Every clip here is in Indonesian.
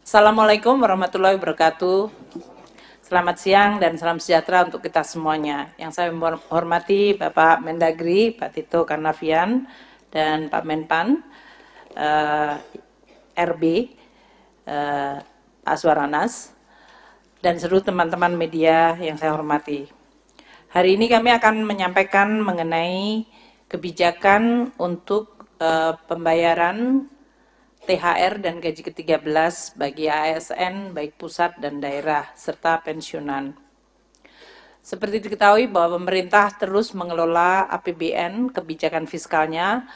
Assalamualaikum warahmatullahi wabarakatuh. Selamat siang dan salam sejahtera untuk kita semuanya. Yang saya hormati Bapak Mendagri, Pak Tito Karnavian, dan Pak Menpan, RB, Pak Aswaranas, dan seluruh teman-teman media yang saya hormati. Hari ini kami akan menyampaikan mengenai kebijakan untuk pembayaran THR dan gaji ke-13 bagi ASN baik pusat dan daerah serta pensiunan. Seperti diketahui bahwa pemerintah terus mengelola APBN kebijakan fiskalnya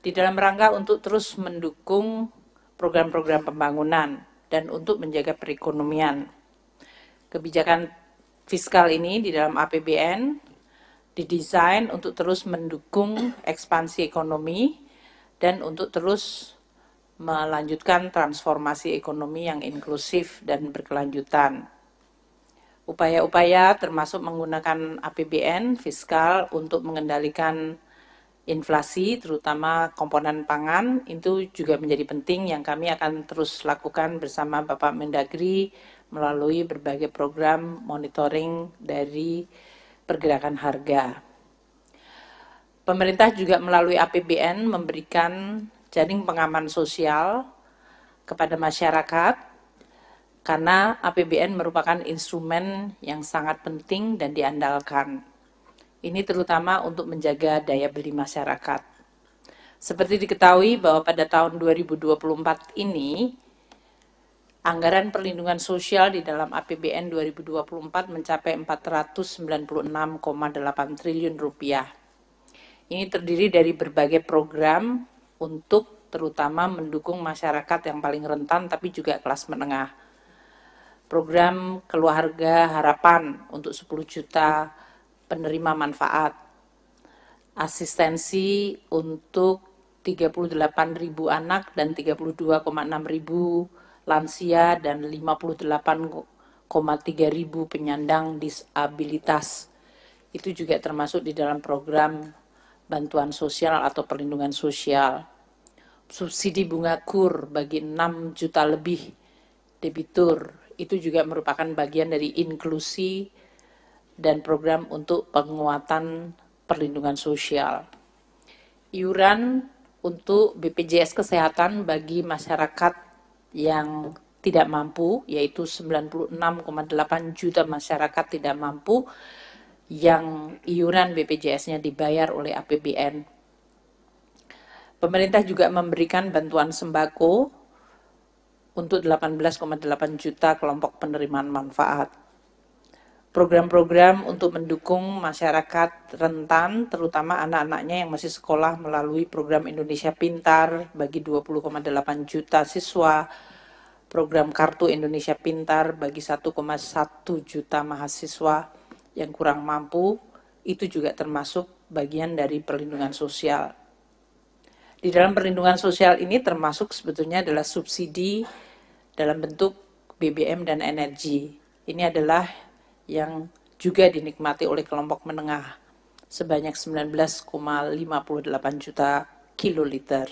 di dalam rangka untuk terus mendukung program-program pembangunan dan untuk menjaga perekonomian. Kebijakan fiskal ini di dalam APBN didesain untuk terus mendukung ekspansi ekonomi dan untuk terus melanjutkan transformasi ekonomi yang inklusif dan berkelanjutan. Upaya-upaya termasuk menggunakan APBN fiskal untuk mengendalikan inflasi, terutama komponen pangan, itu juga menjadi penting yang kami akan terus lakukan bersama Bapak Mendagri melalui berbagai program monitoring dari pergerakan harga. Pemerintah juga melalui APBN memberikan jaring pengaman sosial kepada masyarakat karena APBN merupakan instrumen yang sangat penting dan diandalkan. Ini terutama untuk menjaga daya beli masyarakat. Seperti diketahui bahwa pada tahun 2024 ini anggaran perlindungan sosial di dalam APBN 2024 mencapai 496,8 triliun rupiah. Ini terdiri dari berbagai program untuk terutama mendukung masyarakat yang paling rentan tapi juga kelas menengah. Program Keluarga Harapan untuk 10 juta penerima manfaat. Asistensi untuk 38.000 anak dan 32,6.000 lansia dan 58,3 ribu penyandang disabilitas. Itu juga termasuk di dalam program bantuan sosial atau perlindungan sosial. Subsidi bunga KUR bagi 6 juta lebih debitur, itu juga merupakan bagian dari inklusi dan program untuk penguatan perlindungan sosial. Iuran untuk BPJS Kesehatan bagi masyarakat yang tidak mampu, yaitu 96,8 juta masyarakat tidak mampu, yang iuran BPJS-nya dibayar oleh APBN. Pemerintah juga memberikan bantuan sembako untuk 18,8 juta kelompok penerimaan manfaat. Program-program untuk mendukung masyarakat rentan, terutama anak-anaknya yang masih sekolah melalui program Indonesia Pintar bagi 20,8 juta siswa, program Kartu Indonesia Pintar bagi 1,1 juta mahasiswa yang kurang mampu, itu juga termasuk bagian dari perlindungan sosial. Di dalam perlindungan sosial ini termasuk sebetulnya adalah subsidi dalam bentuk BBM dan energi. Ini adalah yang juga dinikmati oleh kelompok menengah sebanyak 19,58 juta kiloliter.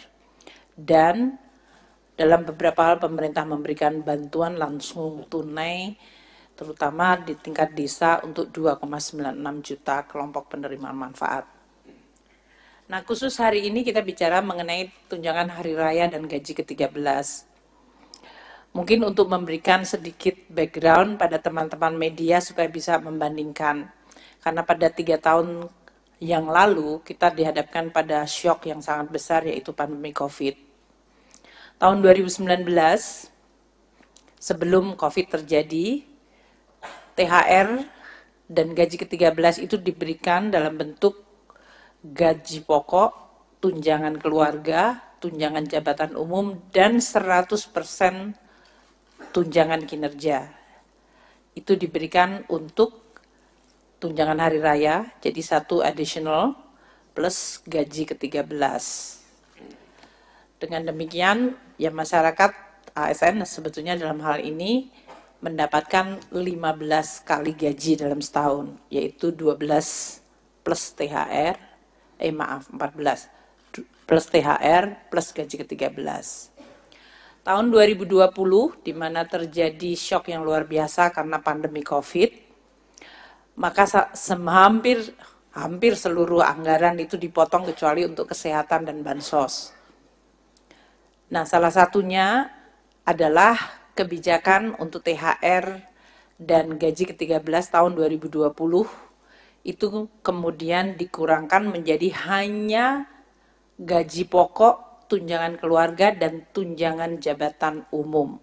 Dan dalam beberapa hal pemerintah memberikan bantuan langsung tunai terutama di tingkat desa untuk 2,96 juta kelompok penerima manfaat. Nah, khusus hari ini kita bicara mengenai tunjangan hari raya dan gaji ke-13. Mungkin untuk memberikan sedikit background pada teman-teman media supaya bisa membandingkan. Karena pada 3 tahun yang lalu kita dihadapkan pada syok yang sangat besar yaitu pandemi COVID. Tahun 2019, sebelum COVID terjadi, THR dan gaji ke-13 itu diberikan dalam bentuk gaji pokok, tunjangan keluarga, tunjangan jabatan umum, dan 100% tunjangan kinerja. Itu diberikan untuk tunjangan hari raya, jadi 1 additional plus gaji ke-13. Dengan demikian, ya masyarakat ASN sebetulnya dalam hal ini mendapatkan 15 kali gaji dalam setahun, yaitu 12 plus THR, 14 plus THR plus gaji ke-13. Tahun 2020, di mana terjadi shock yang luar biasa karena pandemi COVID, maka hampir seluruh anggaran itu dipotong kecuali untuk kesehatan dan bansos. Nah, salah satunya adalah kebijakan untuk THR dan gaji ke-13 tahun 2020 itu kemudian dikurangkan menjadi hanya gaji pokok, tunjangan keluarga, dan tunjangan jabatan umum.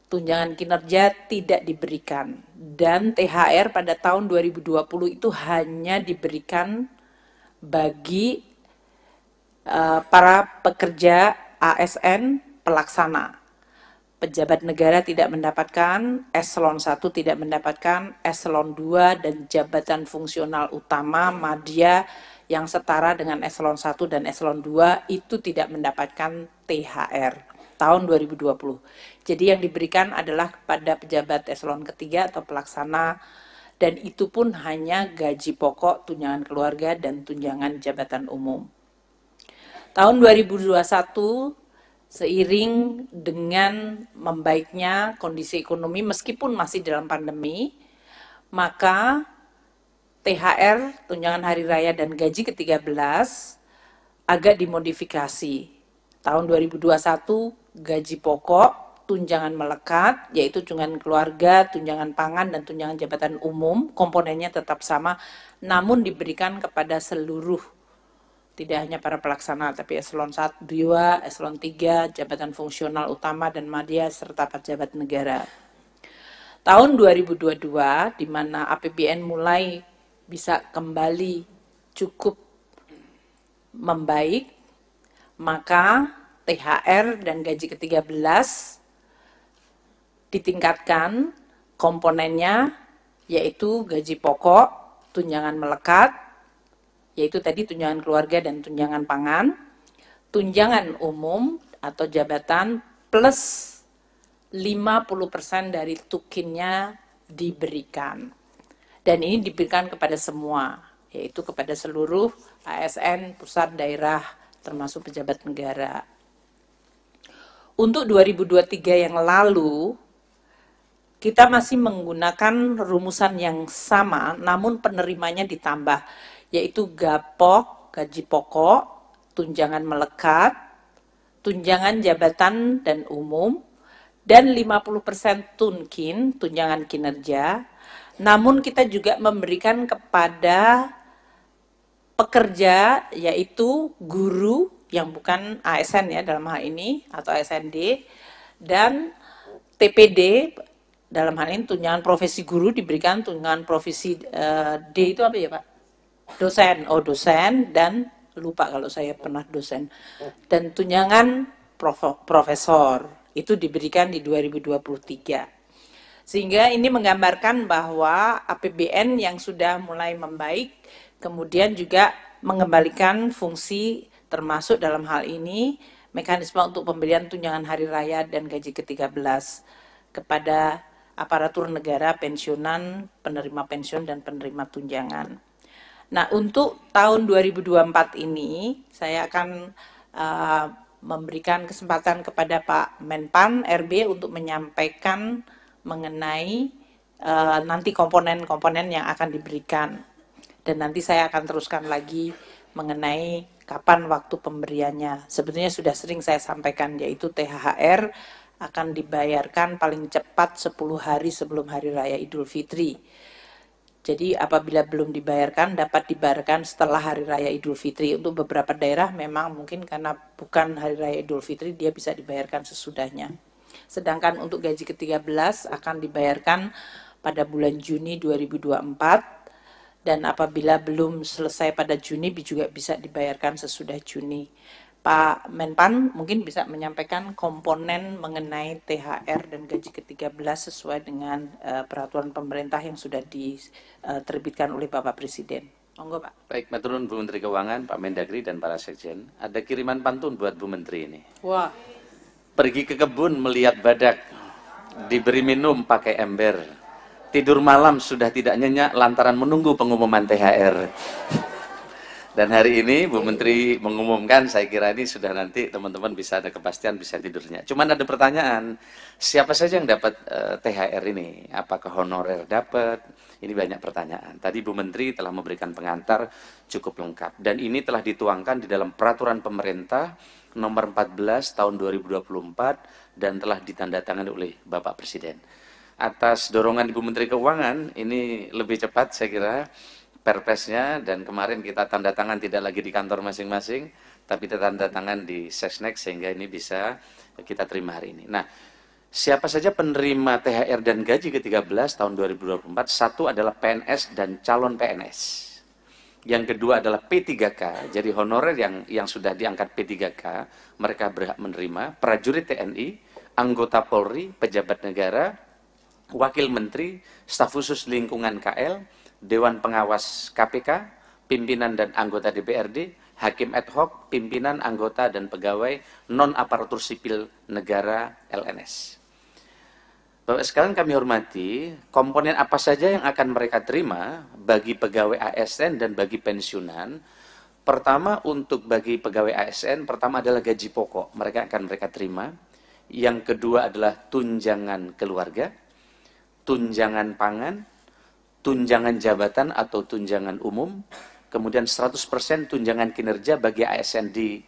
Tunjangan kinerja tidak diberikan, dan THR pada tahun 2020 itu hanya diberikan bagi para pekerja ASN pelaksana. Pejabat negara tidak mendapatkan, eselon 1 tidak mendapatkan, eselon 2 dan jabatan fungsional utama madya yang setara dengan eselon 1 dan eselon 2 itu tidak mendapatkan THR tahun 2020. Jadi yang diberikan adalah kepada pejabat eselon ketiga atau pelaksana, dan itu pun hanya gaji pokok, tunjangan keluarga, dan tunjangan jabatan umum. Tahun 2021, seiring dengan membaiknya kondisi ekonomi meskipun masih dalam pandemi, maka THR, tunjangan hari raya, dan gaji ke-13 agak dimodifikasi. Tahun 2021 gaji pokok, tunjangan melekat, yaitu tunjangan keluarga, tunjangan pangan, dan tunjangan jabatan umum, komponennya tetap sama, namun diberikan kepada seluruh, tidak hanya para pelaksana, tapi eselon 1, 2, eselon 3, jabatan fungsional utama dan madya, serta pejabat negara. Tahun 2022, di mana APBN mulai bisa kembali cukup membaik, maka THR dan gaji ke-13 ditingkatkan komponennya, yaitu gaji pokok, tunjangan melekat, yaitu tadi tunjangan keluarga dan tunjangan pangan, tunjangan umum atau jabatan plus 50% dari tukinnya diberikan. Dan ini diberikan kepada semua, yaitu kepada seluruh ASN, pusat, daerah, termasuk pejabat negara. Untuk 2023 yang lalu, kita masih menggunakan rumusan yang sama, namun penerimanya ditambah, yaitu GAPOK, gaji pokok, tunjangan melekat, tunjangan jabatan dan umum, dan 50% tunkin, tunjangan kinerja. Namun kita juga memberikan kepada pekerja, yaitu guru yang bukan ASN ya dalam hal ini, atau ASND, dan TPD, dalam hal ini tunjangan profesi guru diberikan, tunjangan profesi D itu apa ya Pak? Dosen, dosen, dan lupa kalau saya pernah dosen. Dan tunjangan profesor, itu diberikan di 2023. Sehingga ini menggambarkan bahwa APBN yang sudah mulai membaik, kemudian juga mengembalikan fungsi termasuk dalam hal ini mekanisme untuk pemberian tunjangan hari raya dan gaji ke-13 kepada aparatur negara, pensiunan, penerima pensiun, dan penerima tunjangan. Nah, untuk tahun 2024 ini, saya akan memberikan kesempatan kepada Pak Menpan RB untuk menyampaikan mengenai nanti komponen-komponen yang akan diberikan. Dan nanti saya akan teruskan lagi mengenai kapan waktu pemberiannya. Sebetulnya sudah sering saya sampaikan, yaitu THR akan dibayarkan paling cepat 10 hari sebelum Hari Raya Idul Fitri. Jadi apabila belum dibayarkan, dapat dibayarkan setelah Hari Raya Idul Fitri. Untuk beberapa daerah memang mungkin karena bukan Hari Raya Idul Fitri, dia bisa dibayarkan sesudahnya. Sedangkan untuk gaji ke-13 akan dibayarkan pada bulan Juni 2024, dan apabila belum selesai pada Juni juga bisa dibayarkan sesudah Juni. Pak Menpan mungkin bisa menyampaikan komponen mengenai THR dan gaji ke-13 sesuai dengan peraturan pemerintah yang sudah diterbitkan oleh Bapak Presiden. Monggo Pak. Baik, maturun Bu Menteri Keuangan, Pak Mendagri, dan para sekjen. Ada kiriman pantun buat Bu Menteri ini. Wah. Pergi ke kebun melihat badak, diberi minum pakai ember. Tidur malam sudah tidak nyenyak lantaran menunggu pengumuman THR. Dan hari ini Bu Menteri mengumumkan, saya kira ini sudah nanti teman-teman bisa ada kepastian, bisa tidurnya. Cuman ada pertanyaan, siapa saja yang dapat THR ini? Apakah honorer dapat? Ini banyak pertanyaan. Tadi Bu Menteri telah memberikan pengantar cukup lengkap. Dan ini telah dituangkan di dalam peraturan pemerintah nomor 14 tahun 2024 dan telah ditandatangani oleh Bapak Presiden. Atas dorongan Ibu Menteri Keuangan, ini lebih cepat saya kira perpresnya, dan kemarin kita tanda tangan tidak lagi di kantor masing-masing, tapi kita tanda tangan di Sesnek sehingga ini bisa kita terima hari ini. Nah, siapa saja penerima THR dan gaji ke-13 tahun 2024? Satu adalah PNS dan calon PNS. Yang kedua adalah P3K, jadi honorer yang sudah diangkat P3K, mereka berhak menerima, prajurit TNI, anggota Polri, pejabat negara, wakil menteri, staf khusus lingkungan KL, Dewan Pengawas KPK, pimpinan dan anggota DPRD, hakim ad hoc, pimpinan, anggota, dan pegawai non-aparatur sipil negara LNS. Bapak sekalian kami hormati, komponen apa saja yang akan mereka terima bagi pegawai ASN dan bagi pensiunan. Pertama, untuk bagi pegawai ASN, pertama adalah gaji pokok, mereka terima. Yang kedua adalah tunjangan keluarga, tunjangan pangan, tunjangan jabatan atau tunjangan umum, kemudian 100% tunjangan kinerja bagi ASN di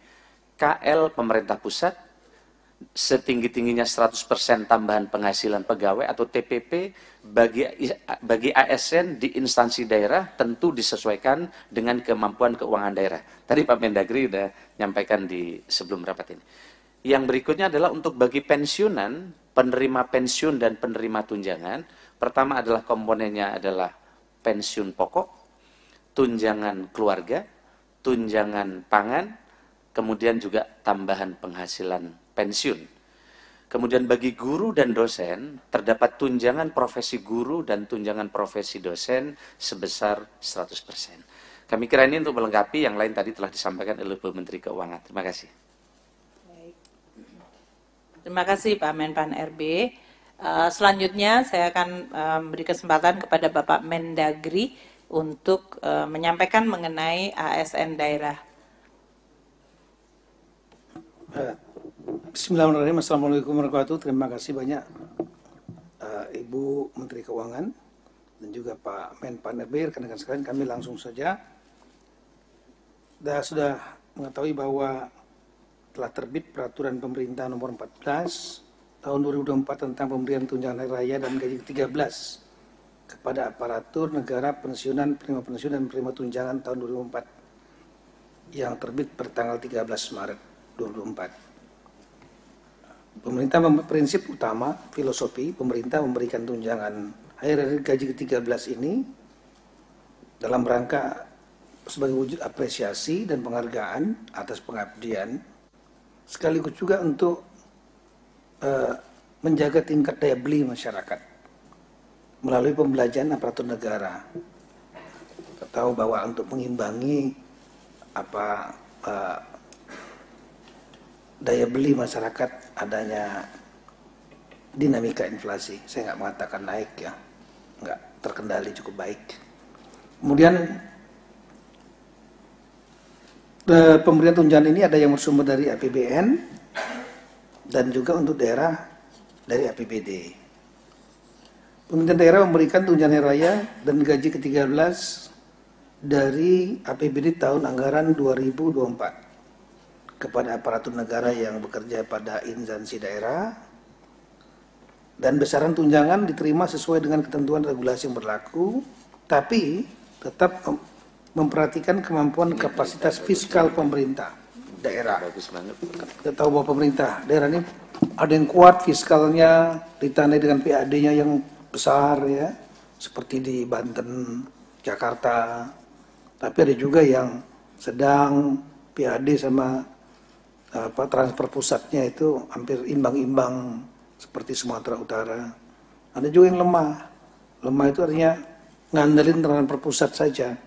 KL pemerintah pusat, setinggi-tingginya 100% tambahan penghasilan pegawai atau TPP bagi ASN di instansi daerah, tentu disesuaikan dengan kemampuan keuangan daerah. Tadi Pak Mendagri sudah nyampaikan di sebelum rapat ini. Yang berikutnya adalah untuk bagi pensiunan, penerima pensiun dan penerima tunjangan. Pertama adalah komponennya adalah pensiun pokok, tunjangan keluarga, tunjangan pangan, kemudian juga tambahan penghasilan pensiun. Kemudian bagi guru dan dosen, terdapat tunjangan profesi guru dan tunjangan profesi dosen sebesar 100%. Kami kira ini untuk melengkapi, yang lain tadi telah disampaikan oleh Bu Menteri Keuangan. Terima kasih. Terima kasih Pak Menpan RB. Selanjutnya saya akan beri kesempatan kepada Bapak Mendagri untuk menyampaikan mengenai ASN daerah. Bismillahirrahmanirrahim. Assalamualaikum warahmatullahi wabarakatuh. Terima kasih banyak Ibu Menteri Keuangan dan juga Pak Menpan RB. Rekan-rekan sekalian, kami langsung saja. Sudah mengetahui bahwa telah terbit peraturan pemerintah nomor 14 tahun 2024 tentang pemberian tunjangan hari raya dan gaji ke-13 kepada aparatur negara, pensiunan, penerima pensiun dan penerima tunjangan tahun 2024 yang terbit bertanggal 13 Maret 2024. Pemerintah prinsip utama, filosofi pemerintah memberikan tunjangan hari raya gaji ke-13 ini dalam rangka sebagai wujud apresiasi dan penghargaan atas pengabdian, sekaligus juga untuk menjaga tingkat daya beli masyarakat melalui pembelajaran aparatur negara. Kita tahu bahwa untuk mengimbangi daya beli masyarakat adanya dinamika inflasi, saya nggak mengatakan naik ya, nggak terkendali cukup baik. Kemudian pemberian tunjangan ini ada yang bersumber dari APBN dan juga untuk daerah dari APBD. Pemerintah daerah memberikan tunjangan hari raya dan gaji ke-13 dari APBD tahun anggaran 2024 kepada aparatur negara yang bekerja pada instansi daerah, dan besaran tunjangan diterima sesuai dengan ketentuan regulasi yang berlaku, tapi tetap memperhatikan kemampuan kapasitas fiskal pemerintah daerah. Kita tahu bahwa pemerintah daerah ini ada yang kuat fiskalnya, ditandai dengan PAD-nya yang besar ya, seperti di Banten, Jakarta. Tapi ada juga yang sedang, PAD sama transfer pusatnya itu hampir imbang-imbang seperti Sumatera Utara. Ada juga yang lemah. Lemah itu artinya ngandelin transfer pusat saja.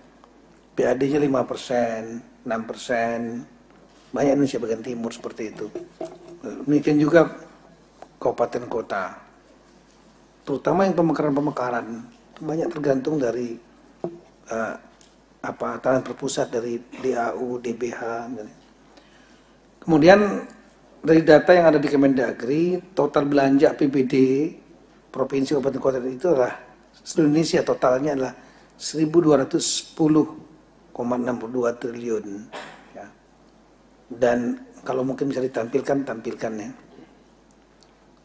PAD-nya 5%, 6%. Banyak Indonesia bagian timur seperti itu. Demikian juga kabupaten kota. Terutama yang pemekaran-pemekaran banyak tergantung dari tangan berpusat dari DAU, DBH. Kemudian dari data yang ada di Kemendagri, total belanja APBD provinsi kabupaten kota itu adalah seluruh Indonesia totalnya adalah 1.210,62 triliun. Ya. Dan kalau mungkin bisa tampilkan ya.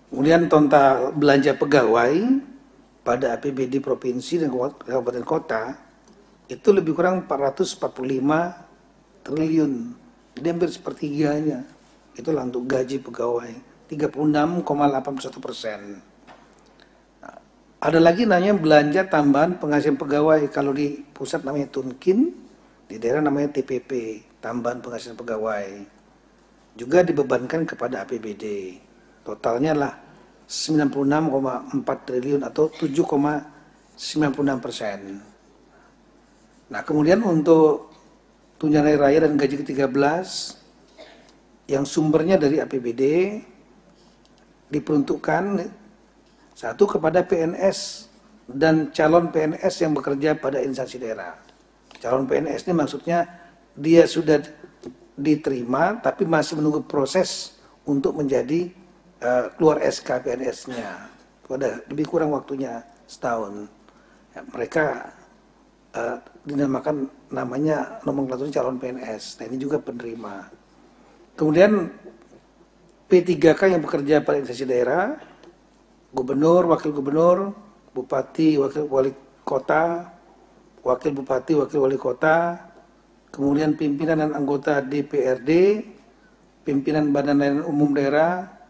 Kemudian total belanja pegawai pada APBD provinsi dan kabupaten kota itu lebih kurang 445 triliun. Jadi hampir sepertiganya. Itulah untuk gaji pegawai, 36,81%. Nah, ada lagi namanya belanja tambahan penghasilan pegawai. Kalau di pusat namanya Tunkin, di daerah namanya TPP, tambahan penghasilan pegawai. Juga dibebankan kepada APBD. Totalnya lah 96,4 triliun atau 7,96%. Nah, kemudian untuk tunjangan hari raya dan gaji ke-13 yang sumbernya dari APBD diperuntukkan satu kepada PNS dan calon PNS yang bekerja pada instansi daerah. Calon PNS ini maksudnya dia sudah diterima tapi masih menunggu proses untuk menjadi keluar SK PNS-nya. Itu ada lebih kurang waktunya setahun. Ya, mereka dinamakan namanya nomenklatur calon PNS. Nah, ini juga penerima. Kemudian P3K yang bekerja pada instansi daerah, gubernur, wakil gubernur, bupati, wakil wali kota, wakil bupati, wakil wali kota, kemudian pimpinan dan anggota DPRD, pimpinan badan layanan umum daerah,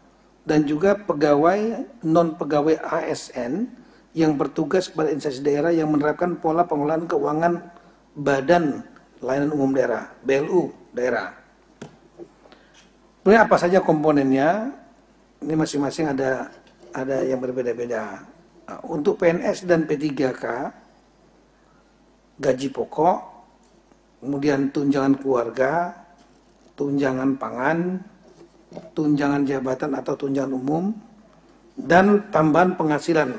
dan juga pegawai non-pegawai ASN yang bertugas pada instansi daerah yang menerapkan pola pengelolaan keuangan badan layanan umum daerah, BLU daerah. Kemudian apa saja komponennya? Ini masing-masing ada yang berbeda-beda. Nah, untuk PNS dan P3K, gaji pokok, kemudian tunjangan keluarga, tunjangan pangan, tunjangan jabatan atau tunjangan umum, dan tambahan penghasilan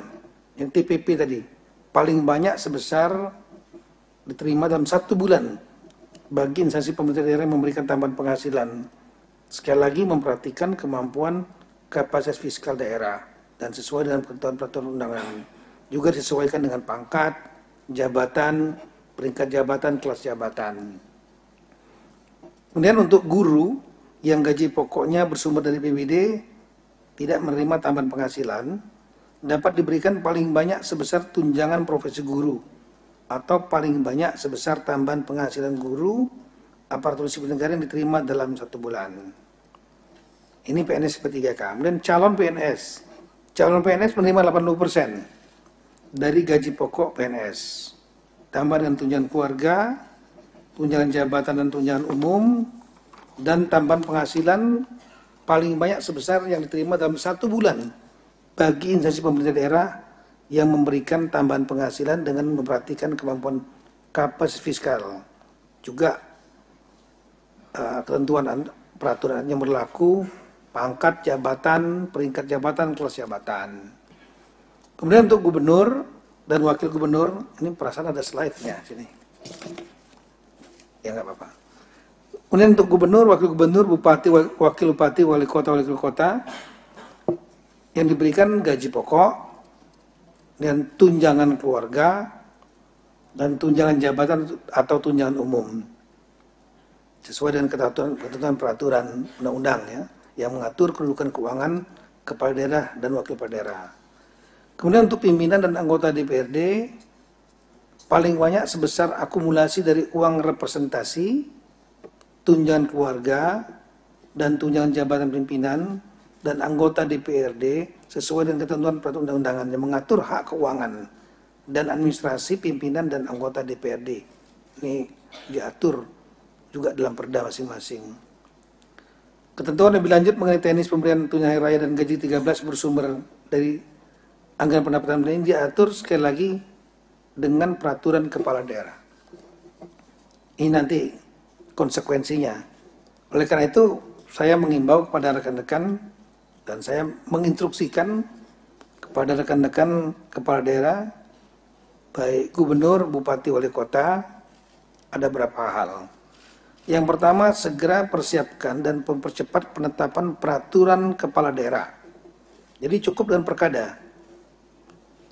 yang TPP tadi paling banyak sebesar diterima dalam 1 bulan bagi instansi pemerintah daerah yang memberikan tambahan penghasilan. Sekali lagi memperhatikan kemampuan kapasitas fiskal daerah dan sesuai dengan peraturan undangan. Juga disesuaikan dengan pangkat, jabatan, peringkat jabatan, kelas jabatan. Kemudian untuk guru yang gaji pokoknya bersumber dari PBD tidak menerima tambahan penghasilan, dapat diberikan paling banyak sebesar tunjangan profesi guru atau paling banyak sebesar tambahan penghasilan guru aparatur sipil negara yang diterima dalam 1 bulan. Ini PNS P3K. Kemudian calon PNS menerima 80% dari gaji pokok PNS. Tambah dengan tunjangan keluarga, tunjangan jabatan dan tunjangan umum, dan tambahan penghasilan paling banyak sebesar yang diterima dalam 1 bulan bagi instansi pemerintah daerah yang memberikan tambahan penghasilan dengan memperhatikan kemampuan kapasitas fiskal. Juga ketentuan peraturan yang berlaku, pangkat jabatan, peringkat jabatan, kelas jabatan. Kemudian untuk gubernur dan wakil gubernur, ini perasaan ada slide-nya sini. Ya nggak apa-apa. Kemudian untuk gubernur, wakil gubernur, bupati, wakil bupati, wali kota yang diberikan gaji pokok dan tunjangan keluarga dan tunjangan jabatan atau tunjangan umum sesuai dengan ketentuan peraturan undang-undang ya, yang mengatur kedudukan keuangan kepala daerah dan wakil kepala daerah. Kemudian untuk pimpinan dan anggota DPRD paling banyak sebesar akumulasi dari uang representasi, tunjangan keluarga, dan tunjangan jabatan pimpinan dan anggota DPRD sesuai dengan ketentuan peraturan undang-undangan yang mengatur hak keuangan dan administrasi pimpinan dan anggota DPRD. Ini diatur juga dalam perda masing-masing. Ketentuan lebih lanjut mengenai teknis pemberian tunjangan hari raya dan gaji 13 bersumber dari anggaran pendapatan ini diatur sekali lagi dengan peraturan kepala daerah. Ini nanti konsekuensinya. Oleh karena itu, saya mengimbau kepada rekan-rekan dan saya menginstruksikan kepada rekan-rekan kepala daerah, baik gubernur, bupati, wali kota, ada beberapa hal. Yang pertama, segera persiapkan dan mempercepat penetapan peraturan kepala daerah. Jadi cukup dengan perkada,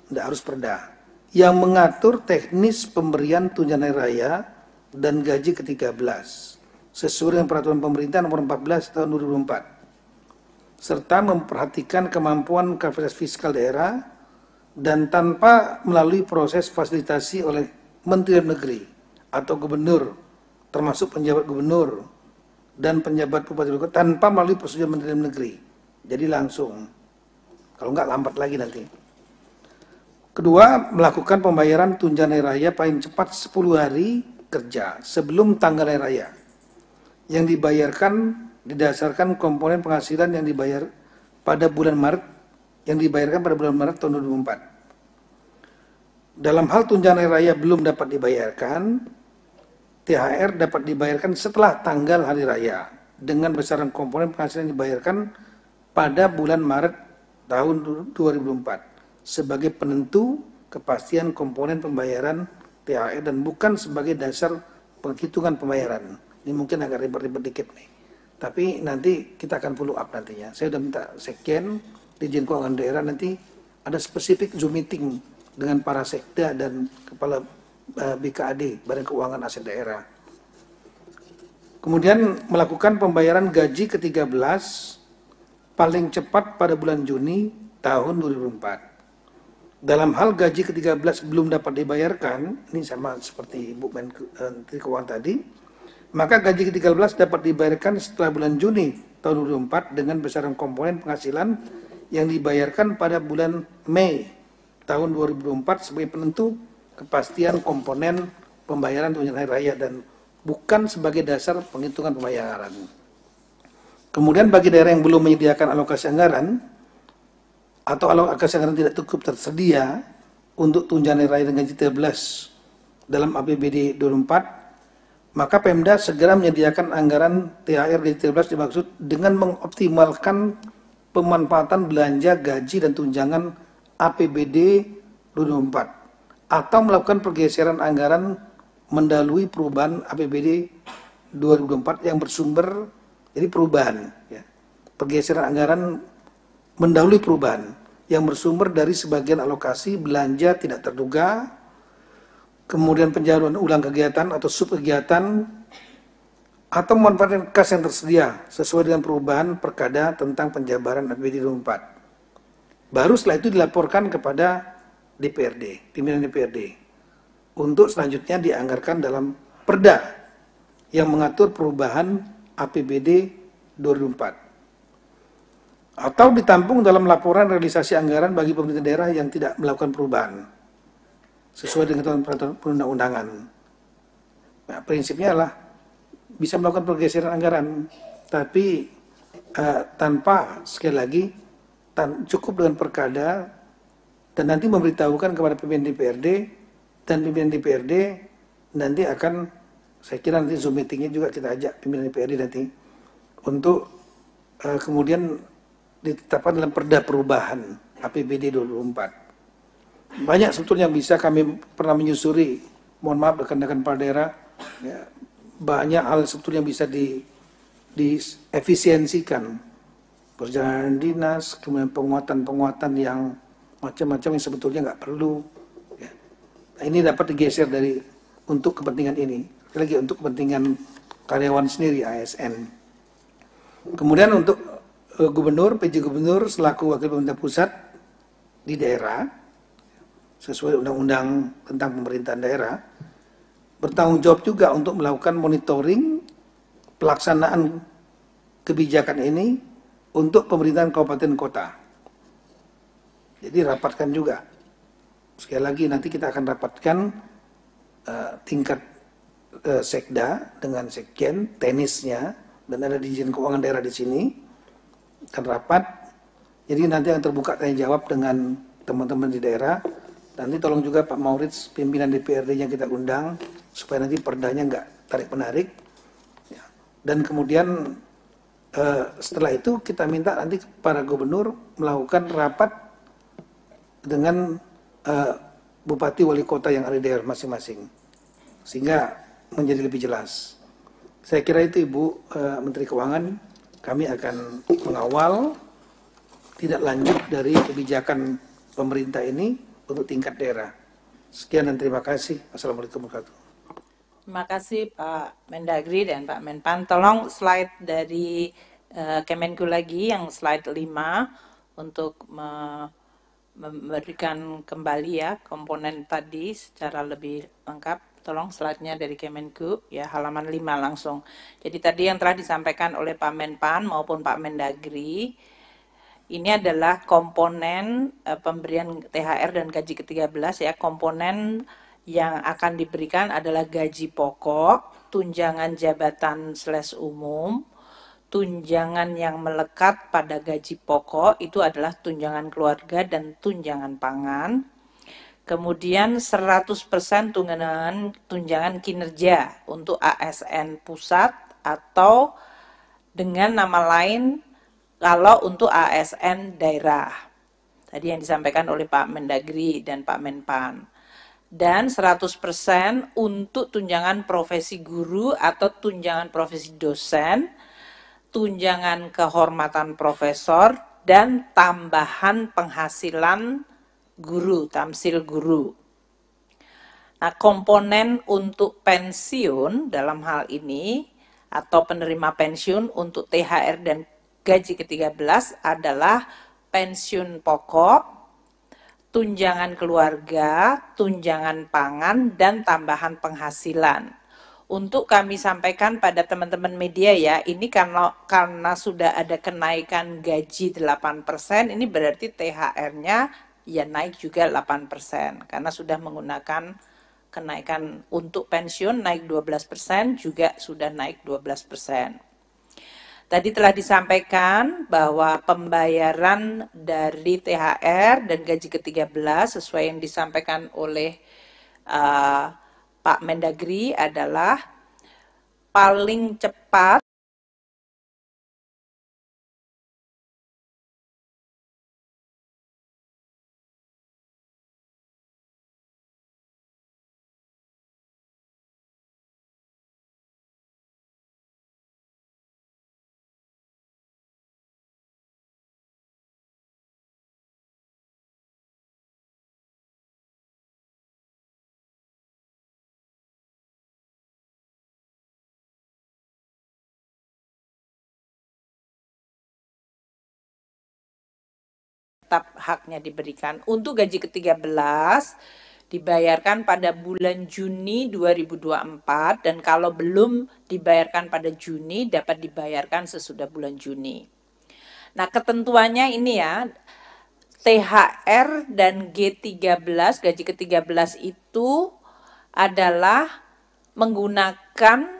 tidak harus perda, yang mengatur teknis pemberian tunjangan hari raya dan gaji ke-13 sesuai dengan peraturan pemerintah nomor 14 tahun 2004, serta memperhatikan kemampuan kapasitas fiskal daerah dan tanpa melalui proses fasilitasi oleh Menteri Dalam Negeri atau gubernur, termasuk penjabat gubernur dan penjabat bupati wali kota, tanpa melalui persetujuan Menteri Dalam Negeri. Jadi langsung, kalau enggak lambat lagi nanti. Kedua, melakukan pembayaran tunjangan hari raya paling cepat 10 hari kerja sebelum tanggal hari raya, yang dibayarkan didasarkan komponen penghasilan yang dibayar pada bulan Maret, tahun 2004. Dalam hal tunjangan hari raya belum dapat dibayarkan, THR dapat dibayarkan setelah tanggal hari raya dengan besaran komponen penghasilan yang dibayarkan pada bulan Maret tahun 2004 sebagai penentu kepastian komponen pembayaran THR dan bukan sebagai dasar penghitungan pembayaran. Ini mungkin agak ribet-ribet dikit nih, tapi nanti kita akan follow up nantinya. Saya sudah minta Sekjen, Dirjen Keuangan Daerah, nanti ada spesifik Zoom meeting dengan para sekda dan kepala BKAD, Badan Keuangan Aset Daerah. Kemudian melakukan pembayaran gaji ke-13 paling cepat pada bulan Juni tahun 2004. Dalam hal gaji ke-13 belum dapat dibayarkan, ini sama seperti Ibu Menteri Keuangan tadi, maka gaji ke-13 dapat dibayarkan setelah bulan Juni tahun 2004 dengan besaran komponen penghasilan yang dibayarkan pada bulan Mei tahun 2004 sebagai penentu kepastian komponen pembayaran tunjangan hari raya dan bukan sebagai dasar penghitungan pembayaran. Kemudian bagi daerah yang belum menyediakan alokasi anggaran atau alokasi anggaran tidak cukup tersedia untuk tunjangan hari raya dan gaji 13 dalam APBD 2004, maka Pemda segera menyediakan anggaran THR gaji 13 dimaksud dengan mengoptimalkan pemanfaatan belanja gaji dan tunjangan APBD 2004 atau melakukan pergeseran anggaran mendahului perubahan APBD 2024 yang bersumber, jadi perubahan ya, pergeseran anggaran mendahului perubahan yang bersumber dari sebagian alokasi belanja tidak terduga, kemudian penjaluran ulang kegiatan atau subkegiatan, atau memanfaatkan kas yang tersedia sesuai dengan perubahan perkada tentang penjabaran APBD 2004. Baru setelah itu dilaporkan kepada DPRD, pimpinan DPRD, untuk selanjutnya dianggarkan dalam perda yang mengatur perubahan APBD 2004. Atau ditampung dalam laporan realisasi anggaran bagi pemerintah daerah yang tidak melakukan perubahan sesuai dengan peraturan perundang-undangan. Nah, prinsipnya adalah bisa melakukan pergeseran anggaran, tapi tanpa, sekali lagi, cukup dengan perkada dan nanti memberitahukan kepada pimpinan DPRD, dan pimpinan DPRD nanti akan, saya kira nanti Zoom meetingnya juga kita ajak pimpinan DPRD nanti untuk kemudian ditetapkan dalam perda perubahan APBD 2004. Banyak sebetulnya yang bisa kami pernah menyusuri, mohon maaf rekan-rekan kepala daerah, ya, banyak hal sebetulnya bisa diefisiensikan. Perjalanan dinas, kemudian penguatan-penguatan yang macam-macam yang sebetulnya nggak perlu. Ya. Nah, ini dapat digeser dari untuk kepentingan ini, lagi untuk kepentingan karyawan sendiri ASN. Kemudian untuk gubernur, PJ gubernur selaku wakil pemerintah pusat di daerah sesuai undang-undang tentang pemerintahan daerah bertanggung jawab juga untuk melakukan monitoring pelaksanaan kebijakan ini untuk pemerintahan kabupaten kota. Jadi rapatkan juga. Sekali lagi nanti kita akan rapatkan tingkat sekda dengan sekjen, tenisnya, dan ada Dirjen Keuangan Daerah di sini akan rapat. Jadi nanti akan terbuka tanya jawab dengan teman-teman di daerah. Nanti tolong juga Pak Maurits, pimpinan DPRD-nya kita undang supaya nanti perdanya nggak tarik-menarik. Ya. Dan kemudian setelah itu kita minta nanti para gubernur melakukan rapat dengan bupati wali kota yang ada di daerah masing-masing, sehingga menjadi lebih jelas. Saya kira itu Ibu Menteri Keuangan, kami akan mengawal tidak lanjut dari kebijakan pemerintah ini untuk tingkat daerah. Sekian dan terima kasih. Assalamualaikum warahmatullahi wabarakatuh. Terima kasih Pak Mendagri dan Pak Menpan. Tolong slide dari Kemenku lagi yang slide 5 untuk memberikan kembali ya komponen tadi secara lebih lengkap. Tolong slide-nya dari Kemenku ya, halaman 5 langsung. Jadi tadi yang telah disampaikan oleh Pak Menpan maupun Pak Mendagri, ini adalah komponen pemberian THR dan gaji ke-13 ya. Komponen yang akan diberikan adalah gaji pokok, tunjangan jabatan /umum, tunjangan yang melekat pada gaji pokok itu adalah tunjangan keluarga dan tunjangan pangan. Kemudian 100% tunjangan kinerja untuk ASN pusat atau dengan nama lain kalau untuk ASN daerah. Tadi yang disampaikan oleh Pak Mendagri dan Pak Menpan. Dan 100% untuk tunjangan profesi guru atau tunjangan profesi dosen, tunjangan kehormatan profesor, dan tambahan penghasilan guru, tamsil guru. Nah, komponen untuk pensiun dalam hal ini atau penerima pensiun untuk THR dan gaji ke-13 adalah pensiun pokok, tunjangan keluarga, tunjangan pangan, dan tambahan penghasilan. Untuk kami sampaikan pada teman-teman media ya, ini karena sudah ada kenaikan gaji 8%, ini berarti THR-nya ya naik juga 8%, karena sudah menggunakan kenaikan untuk pensiun naik 12%, juga sudah naik 12%. Tadi telah disampaikan bahwa pembayaran dari THR dan gaji ke-13 sesuai yang disampaikan oleh Pak Mendagri adalah paling cepat tetap haknya diberikan. Untuk gaji ke-13 dibayarkan pada bulan Juni 2024 dan kalau belum dibayarkan pada Juni dapat dibayarkan sesudah bulan Juni. Nah, ketentuannya ini ya, THR dan G13, gaji ke-13 itu adalah menggunakan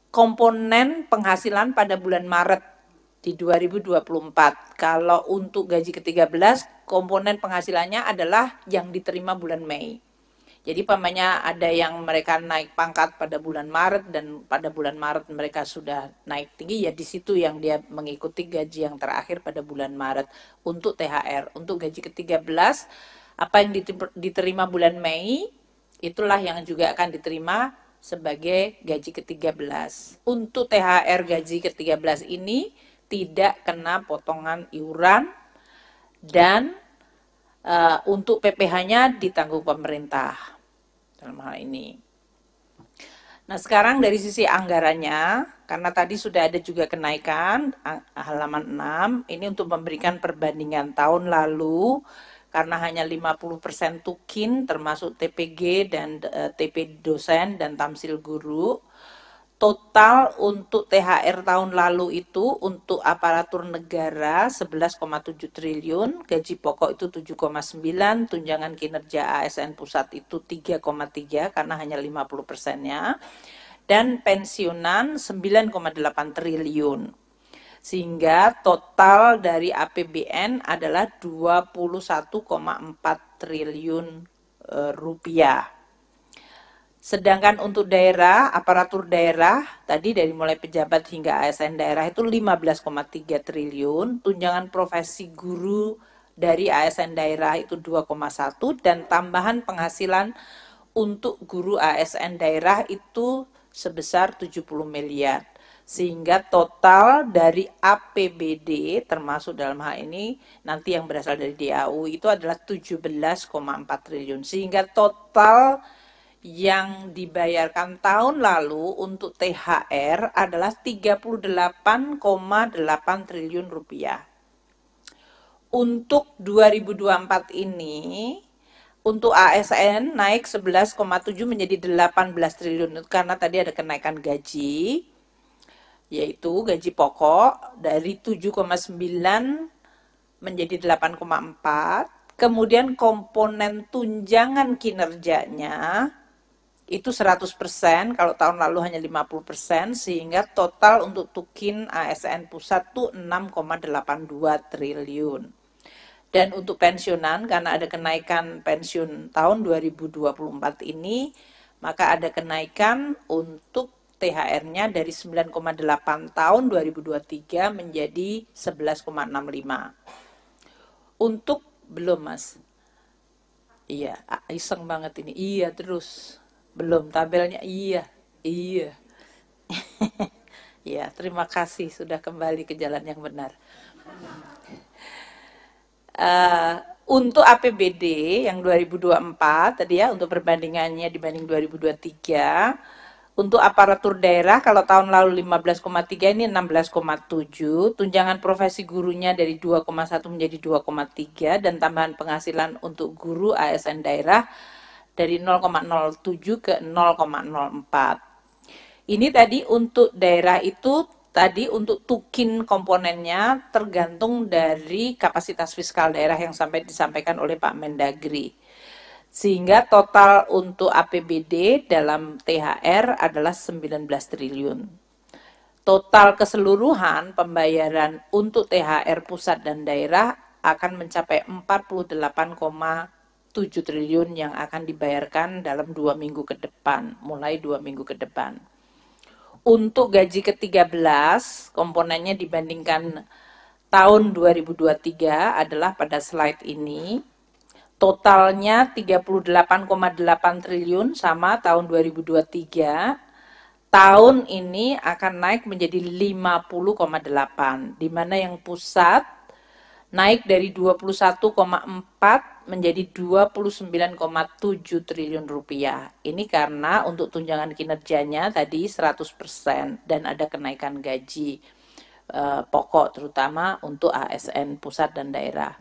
komponen penghasilan pada bulan Maret di 2024. Kalau untuk gaji ke-13, komponen penghasilannya adalah yang diterima bulan Mei. Jadi pamannya ada yang mereka naik pangkat pada bulan Maret dan pada bulan Maret mereka sudah naik tinggi, ya di situ yang dia mengikuti gaji yang terakhir pada bulan Maret untuk THR. Untuk gaji ke-13, apa yang diterima bulan Mei, itulah yang juga akan diterima sebagai gaji ke-13. Untuk THR gaji ke-13 ini tidak kena potongan iuran dan untuk PPh-nya ditanggung pemerintah dalam hal ini. Nah, sekarang dari sisi anggarannya, karena tadi sudah ada juga kenaikan halaman 6, ini untuk memberikan perbandingan tahun lalu karena hanya 50% tukin termasuk TPG dan TP dosen dan tamsil guru. Total untuk THR tahun lalu itu untuk aparatur negara 11,7 triliun, gaji pokok itu 7,9, tunjangan kinerja ASN pusat itu 3,3 karena hanya 50%-nya, dan pensiunan 9,8 triliun. Sehingga total dari APBN adalah 21,4 triliun rupiah. Sedangkan untuk daerah, aparatur daerah, tadi dari mulai pejabat hingga ASN daerah itu 15,3 triliun, tunjangan profesi guru dari ASN daerah itu 2,1, dan tambahan penghasilan untuk guru ASN daerah itu sebesar 70 miliar. Sehingga total dari APBD termasuk dalam hal ini nanti yang berasal dari DAU itu adalah 17,4 triliun. Sehingga total yang dibayarkan tahun lalu untuk THR adalah 38,8 triliun rupiah. Untuk 2024 ini, untuk ASN naik 11,7 menjadi 18 triliun karena tadi ada kenaikan gaji, yaitu gaji pokok dari 7,9 menjadi 8,4. Kemudian komponen tunjangan kinerjanya itu 100%, kalau tahun lalu hanya 50%, sehingga total untuk tukin ASN pusat itu 6,82 triliun. Dan untuk pensiunan, karena ada kenaikan pensiun tahun 2024 ini, maka ada kenaikan untuk THR-nya dari 9,8 tahun 2023 menjadi 11,65. Untuk, belum Mas? Iya, iseng banget ini. Iya terus. Belum tabelnya, iya. Ya, terima kasih sudah kembali ke jalan yang benar. Untuk APBD yang 2024 tadi ya, untuk perbandingannya dibanding 2023, untuk aparatur daerah kalau tahun lalu 15,3 ini 16,7, tunjangan profesi gurunya dari 2,1 menjadi 2,3, dan tambahan penghasilan untuk guru ASN daerah dari 0,07 ke 0,04. Ini tadi untuk daerah itu, tadi untuk tukin komponennya tergantung dari kapasitas fiskal daerah yang disampaikan oleh Pak Mendagri. Sehingga total untuk APBD dalam THR adalah 19 triliun. Total keseluruhan pembayaran untuk THR pusat dan daerah akan mencapai 48,7 triliun yang akan dibayarkan dalam 2 minggu ke depan, mulai 2 minggu ke depan. Untuk gaji ke-13, komponennya dibandingkan tahun 2023 adalah pada slide ini, totalnya 38,8 triliun sama tahun 2023. Tahun ini akan naik menjadi 50,8, di mana yang pusat naik dari 21,4 menjadi 29,7 triliun rupiah. Ini karena untuk tunjangan kinerjanya tadi 100% dan ada kenaikan gaji pokok terutama untuk ASN pusat dan daerah.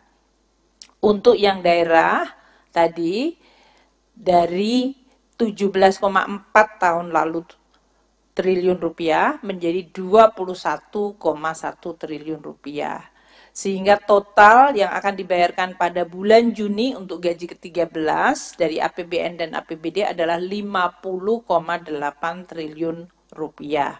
Untuk yang daerah tadi dari 17,4 tahun lalu triliun rupiah menjadi 21,1 triliun rupiah. Sehingga total yang akan dibayarkan pada bulan Juni untuk gaji ke-13 dari APBN dan APBD adalah 50,8 triliun rupiah.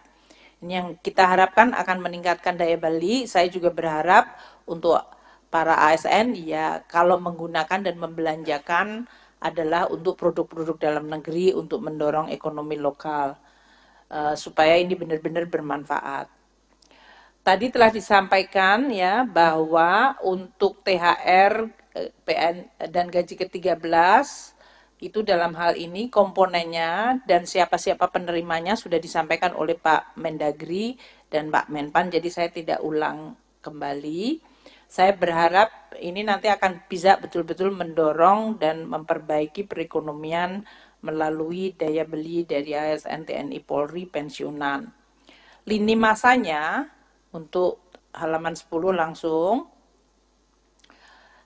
Ini yang kita harapkan akan meningkatkan daya beli. Saya juga berharap untuk para ASN, ya kalau menggunakan dan membelanjakan adalah untuk produk-produk dalam negeri untuk mendorong ekonomi lokal. Supaya ini benar-benar bermanfaat. Tadi telah disampaikan ya bahwa untuk THR, PN dan gaji ke-13 itu dalam hal ini komponennya dan siapa-siapa penerimanya sudah disampaikan oleh Pak Mendagri dan Pak Menpan, jadi saya tidak ulang kembali. Saya berharap ini nanti akan bisa betul-betul mendorong dan memperbaiki perekonomian melalui daya beli dari ASN, TNI, Polri, pensiunan. Lini masanya untuk halaman 10 langsung,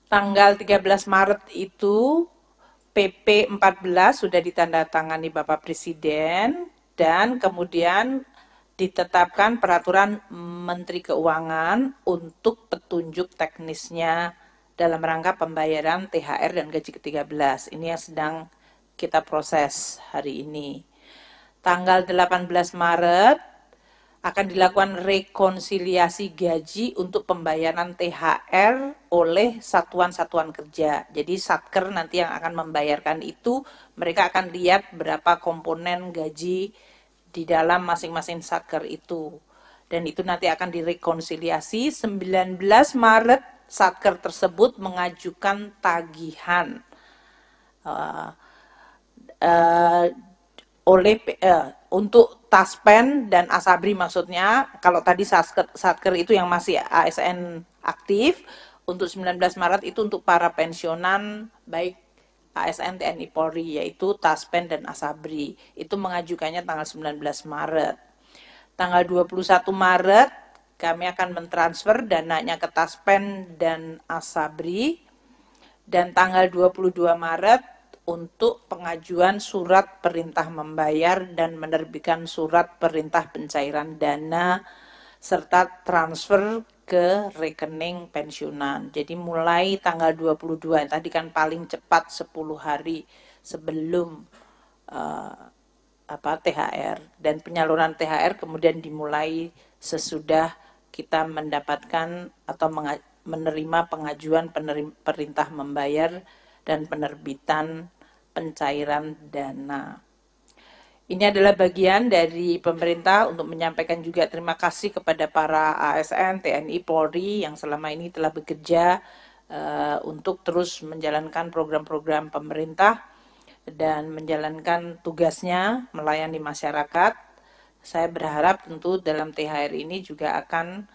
tanggal 13 Maret itu PP 14 sudah ditandatangani Bapak Presiden dan kemudian ditetapkan peraturan Menteri Keuangan untuk petunjuk teknisnya dalam rangka pembayaran THR dan gaji ke-13. Ini yang sedang kita proses hari ini. Tanggal 18 Maret akan dilakukan rekonsiliasi gaji untuk pembayaran THR oleh satuan-satuan kerja. Jadi Satker nanti yang akan membayarkan itu, mereka akan lihat berapa komponen gaji di dalam masing-masing Satker itu. Dan itu nanti akan direkonsiliasi. 19 Maret Satker tersebut mengajukan tagihan eh, untuk Taspen dan Asabri maksudnya, kalau tadi Satker itu yang masih ASN aktif, untuk 19 Maret itu untuk para pensiunan baik ASN TNI Polri, yaitu Taspen dan Asabri. Itu mengajukannya tanggal 19 Maret. Tanggal 21 Maret kami akan mentransfer dananya ke Taspen dan Asabri, dan tanggal 22 Maret untuk pengajuan surat perintah membayar dan menerbitkan surat perintah pencairan dana serta transfer ke rekening pensiunan. Jadi mulai tanggal 22, tadi kan paling cepat 10 hari sebelum THR, dan penyaluran THR kemudian dimulai sesudah kita mendapatkan atau menerima pengajuan perintah membayar dan penerbitan pencairan dana. Ini adalah bagian dari pemerintah untuk menyampaikan juga terima kasih kepada para ASN, TNI, Polri yang selama ini telah bekerja untuk terus menjalankan program-program pemerintah dan menjalankan tugasnya melayani masyarakat. Saya berharap tentu dalam THR ini juga akan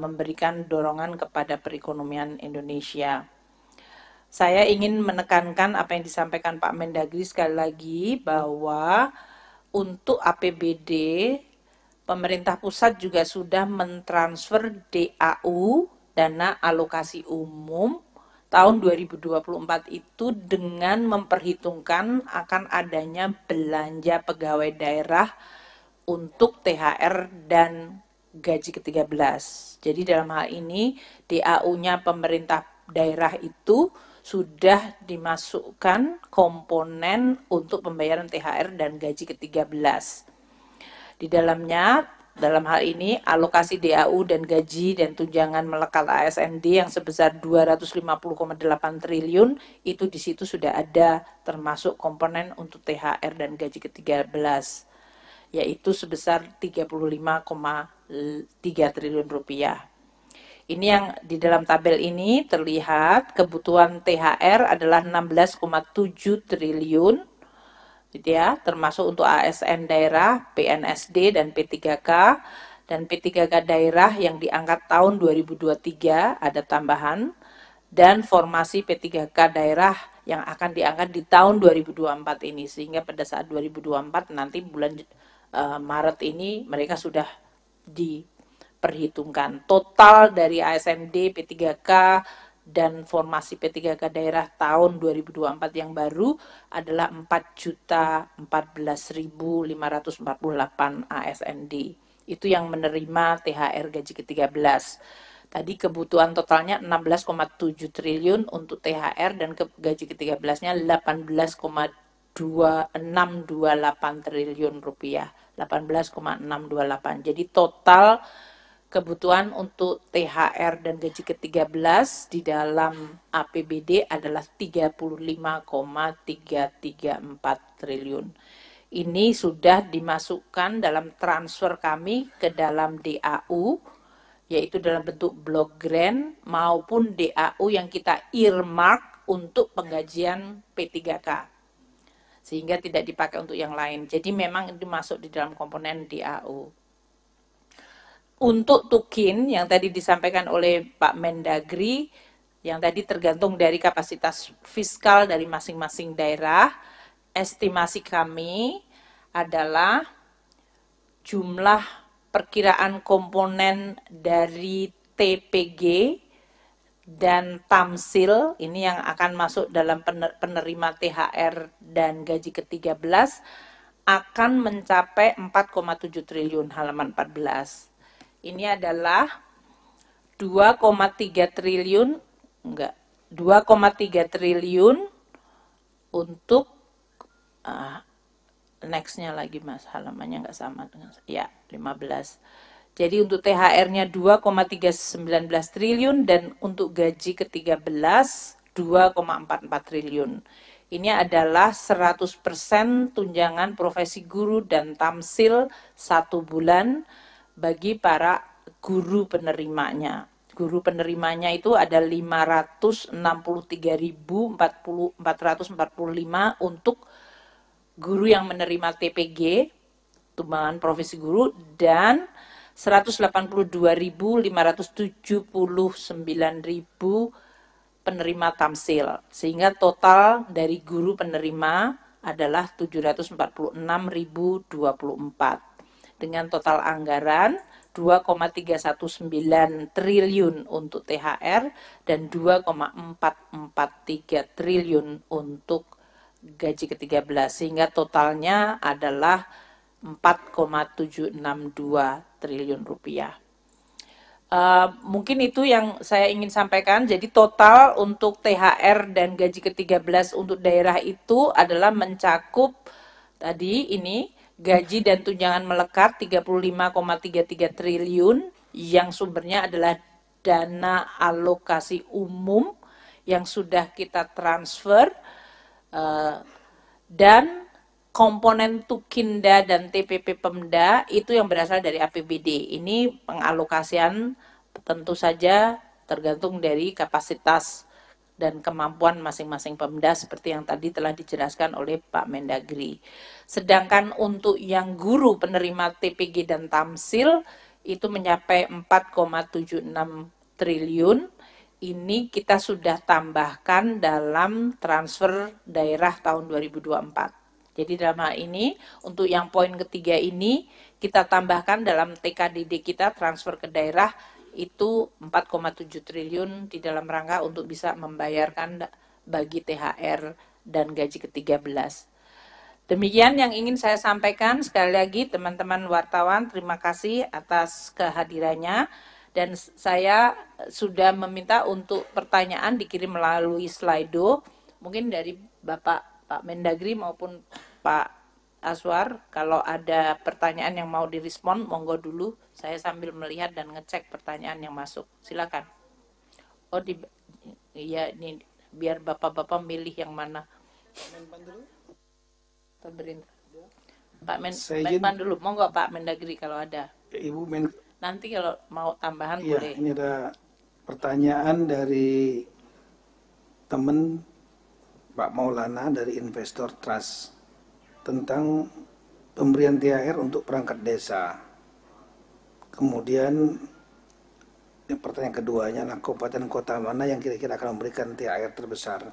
memberikan dorongan kepada perekonomian Indonesia. Saya ingin menekankan apa yang disampaikan Pak Mendagri sekali lagi, bahwa untuk APBD, pemerintah pusat juga sudah mentransfer DAU, dana alokasi umum, tahun 2024 itu dengan memperhitungkan akan adanya belanja pegawai daerah untuk THR dan gaji ke-13. Jadi dalam hal ini DAU-nya pemerintah daerah itu sudah dimasukkan komponen untuk pembayaran THR dan gaji ke-13. Di dalamnya, dalam hal ini alokasi DAU dan gaji dan tunjangan melekat ASND yang sebesar 250,8 triliun itu di situ sudah ada termasuk komponen untuk THR dan gaji ke-13, yaitu sebesar 35,3 triliun rupiah. Ini yang di dalam tabel ini terlihat kebutuhan THR adalah 16,7 triliun, gitu ya, termasuk untuk ASN daerah, PNSD dan P3K, dan P3K daerah yang diangkat tahun 2023 ada tambahan, dan formasi P3K daerah yang akan diangkat di tahun 2024 ini, sehingga pada saat 2024 nanti bulan Maret ini mereka sudah diperhitungkan. Total dari ASND, P3K, dan formasi P3K daerah tahun 2024 yang baru adalah 4.014.548 ASND. Itu yang menerima THR gaji ke-13. Tadi kebutuhan totalnya 16,7 triliun untuk THR dan gaji ke-13-nya 18,628 triliun rupiah. 18,628. Jadi total kebutuhan untuk THR dan gaji ke-13 di dalam APBD adalah 35,334 triliun. Ini sudah dimasukkan dalam transfer kami ke dalam DAU, yaitu dalam bentuk block grant maupun DAU yang kita earmark untuk penggajian P3K. Sehingga tidak dipakai untuk yang lain. Jadi memang itu masuk di dalam komponen DAU. Untuk Tukin yang tadi disampaikan oleh Pak Mendagri, yang tadi tergantung dari kapasitas fiskal dari masing-masing daerah, estimasi kami adalah jumlah perkiraan komponen dari TPG dan Tamsil, ini yang akan masuk dalam penerima THR dan gaji ke-13, akan mencapai 4,7 triliun, halaman 14. Ini adalah 2,3 triliun, 2,3 triliun untuk, next-nya lagi mas, halamannya nggak sama dengan, ya 15. Jadi untuk THR-nya 2,319 triliun dan untuk gaji ke-13 2,44 triliun. Ini adalah 100% tunjangan profesi guru dan tamsil 1 bulan bagi para guru penerimanya. Guru penerimanya itu ada 563.445 untuk guru yang menerima TPG, tunjangan profesi guru, dan 182.579.000 penerima tamsil, sehingga total dari guru penerima adalah 746.024 dengan total anggaran 2,319 triliun untuk THR dan 2,443 triliun untuk gaji ke-13, sehingga totalnya adalah 4,762 triliun rupiah. Mungkin itu yang saya ingin sampaikan. Jadi total untuk THR dan gaji ke-13 untuk daerah itu adalah mencakup tadi ini gaji dan tunjangan melekat 35,33 triliun yang sumbernya adalah dana alokasi umum yang sudah kita transfer, dan komponen Tukinda dan TPP Pemda itu yang berasal dari APBD. Ini pengalokasian tentu saja tergantung dari kapasitas dan kemampuan masing-masing Pemda seperti yang tadi telah dijelaskan oleh Pak Mendagri. Sedangkan untuk yang guru penerima TPG dan Tamsil itu mencapai 4,76 triliun. Ini kita sudah tambahkan dalam transfer daerah tahun 2024. Jadi dalam hal ini, untuk yang poin ketiga ini, kita tambahkan dalam TKDD kita transfer ke daerah itu 4,7 triliun di dalam rangka untuk bisa membayarkan bagi THR dan gaji ke-13. Demikian yang ingin saya sampaikan. Sekali lagi teman-teman wartawan, terima kasih atas kehadirannya. Dan saya sudah meminta untuk pertanyaan dikirim melalui Slido. Mungkin dari Pak Mendagri maupun Pak Aswar, kalau ada pertanyaan yang mau direspon, monggo dulu. Saya sambil melihat dan ngecek pertanyaan yang masuk. Silakan. Oh, iya, ini biar bapak-bapak milih yang mana. Pemerintah. Pak Menpan dulu, monggo Pak Mendagri kalau ada. Ibu Nanti kalau mau tambahan ya, boleh. Ini ada pertanyaan dari teman Pak Maulana dari Investor Trust tentang pemberian THR untuk perangkat desa. Kemudian pertanyaan keduanya adalah kabupaten kota mana yang kira-kira akan memberikan THR terbesar.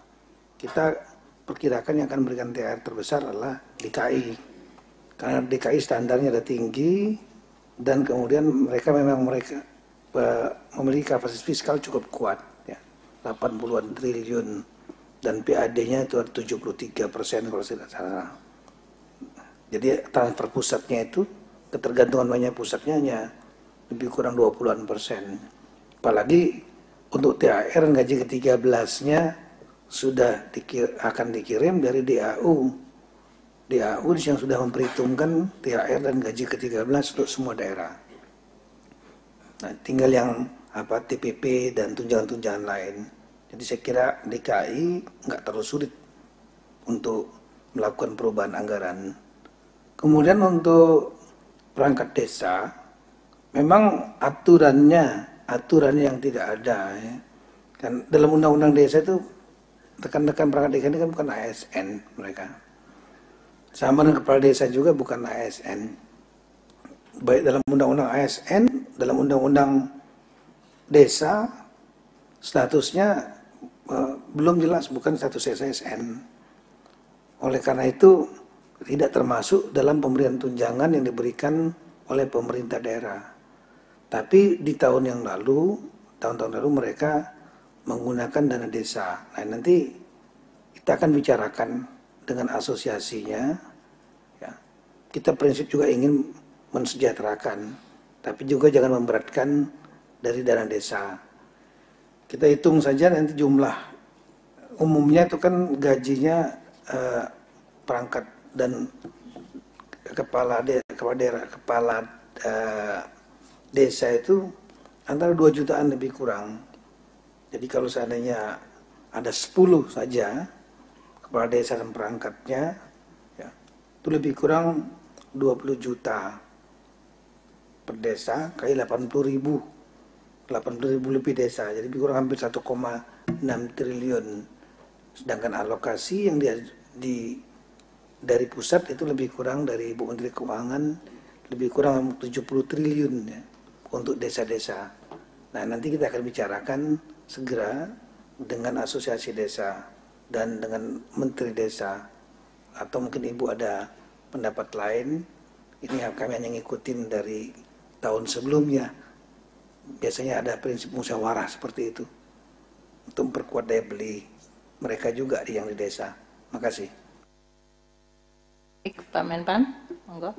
Kita perkirakan yang akan memberikan THR terbesar adalah DKI. Karena DKI standarnya ada tinggi dan kemudian mereka memiliki kapasitas fiskal cukup kuat, ya, 80-an triliun. Dan PAD-nya itu ada 73% kalau tidak salah. Jadi transfer pusatnya itu, ketergantungan banyak pusatnya hanya lebih kurang 20-an persen. Apalagi untuk THR gaji ke-13-nya sudah akan dikirim dari DAU. DAU yang sudah memperhitungkan THR dan gaji ke-13 untuk semua daerah. Nah, tinggal yang TPP dan tunjangan-tunjangan lain. Jadi saya kira DKI nggak terlalu sulit untuk melakukan perubahan anggaran. Kemudian untuk perangkat desa, memang aturan yang tidak ada. Ya. Kan dalam undang-undang desa itu rekan-rekan perangkat desa ini kan bukan ASN mereka. Sama dengan kepala desa juga bukan ASN. Baik dalam undang-undang ASN, dalam undang-undang desa statusnya belum jelas, bukan status SSN. Oleh karena itu tidak termasuk dalam pemberian tunjangan yang diberikan oleh pemerintah daerah. Tapi di tahun-tahun lalu mereka menggunakan dana desa. Nah, nanti kita akan bicarakan dengan asosiasinya. Ya. Kita prinsip juga ingin mensejahterakan, tapi juga jangan memberatkan dari dana desa. Kita hitung saja nanti jumlah umumnya itu kan gajinya perangkat dan kepala desa itu antara 2 jutaan lebih kurang. Jadi kalau seandainya ada 10 saja kepala desa dan perangkatnya, ya, itu lebih kurang 20 juta per desa kali 80.000 lebih desa, jadi lebih kurang hampir 1,6 triliun. Sedangkan alokasi yang dari pusat itu lebih kurang, dari Ibu Menteri Keuangan lebih kurang 70 triliun ya, untuk desa-desa. Nah, nanti kita akan bicarakan segera dengan asosiasi desa dan dengan menteri desa, atau mungkin Ibu ada pendapat lain. Ini kami hanya ngikutin dari tahun sebelumnya. Biasanya ada prinsip musyawarah seperti itu untuk memperkuat daya beli mereka juga yang di desa. Makasih. Pak Menpan, monggo.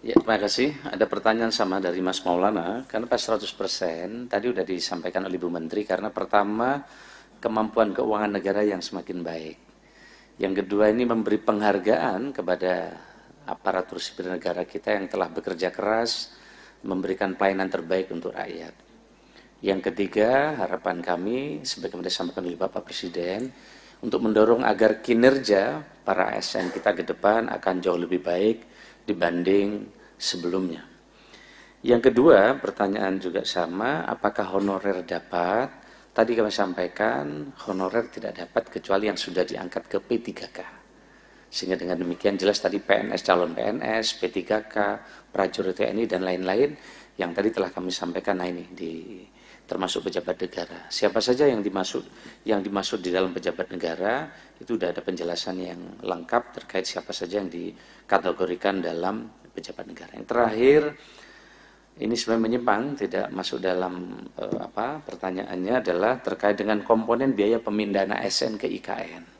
Ya, terima kasih. Ada pertanyaan sama dari Mas Maulana, karena pas 100% tadi sudah disampaikan oleh Bu Menteri, karena pertama, kemampuan keuangan negara yang semakin baik. Yang kedua, ini memberi penghargaan kepada aparatur sipil negara kita yang telah bekerja keras, memberikan pelayanan terbaik untuk rakyat. Yang ketiga, harapan kami, sebagaimana disampaikan oleh Bapak Presiden, untuk mendorong agar kinerja para ASN kita ke depan akan jauh lebih baik dibanding sebelumnya. Yang kedua, pertanyaan juga sama, apakah honorer dapat? Tadi kami sampaikan, honorer tidak dapat kecuali yang sudah diangkat ke P3K. Sehingga dengan demikian jelas tadi PNS, calon PNS, P3K, prajurit TNI, dan lain-lain yang tadi telah kami sampaikan, nah ini termasuk pejabat negara. Siapa saja yang dimaksud di dalam pejabat negara, itu sudah ada penjelasan yang lengkap terkait siapa saja yang dikategorikan dalam pejabat negara. Yang terakhir, ini sebenarnya menyimpang, tidak masuk dalam pertanyaannya, adalah terkait dengan komponen biaya pemindahan ASN ke IKN.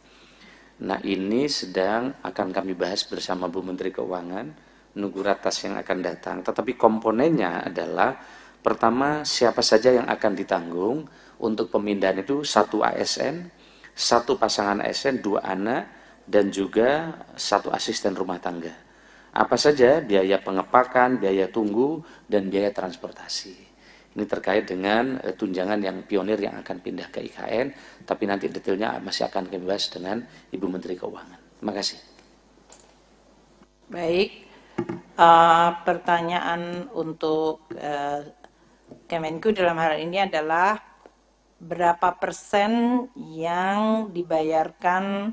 Nah, ini sedang akan kami bahas bersama Bu Menteri Keuangan, menunggu ratas yang akan datang. Tetapi komponennya adalah, pertama, siapa saja yang akan ditanggung untuk pemindahan itu, 1 ASN, 1 pasangan ASN, 2 anak, dan juga 1 asisten rumah tangga. Apa saja biaya pengepakan, biaya tunggu, dan biaya transportasi. Ini terkait dengan tunjangan yang pionir yang akan pindah ke IKN, tapi nanti detailnya masih akan kami bahas dengan Ibu Menteri Keuangan. Terima kasih. Baik, pertanyaan untuk Kemenku dalam hal ini adalah berapa persen yang dibayarkan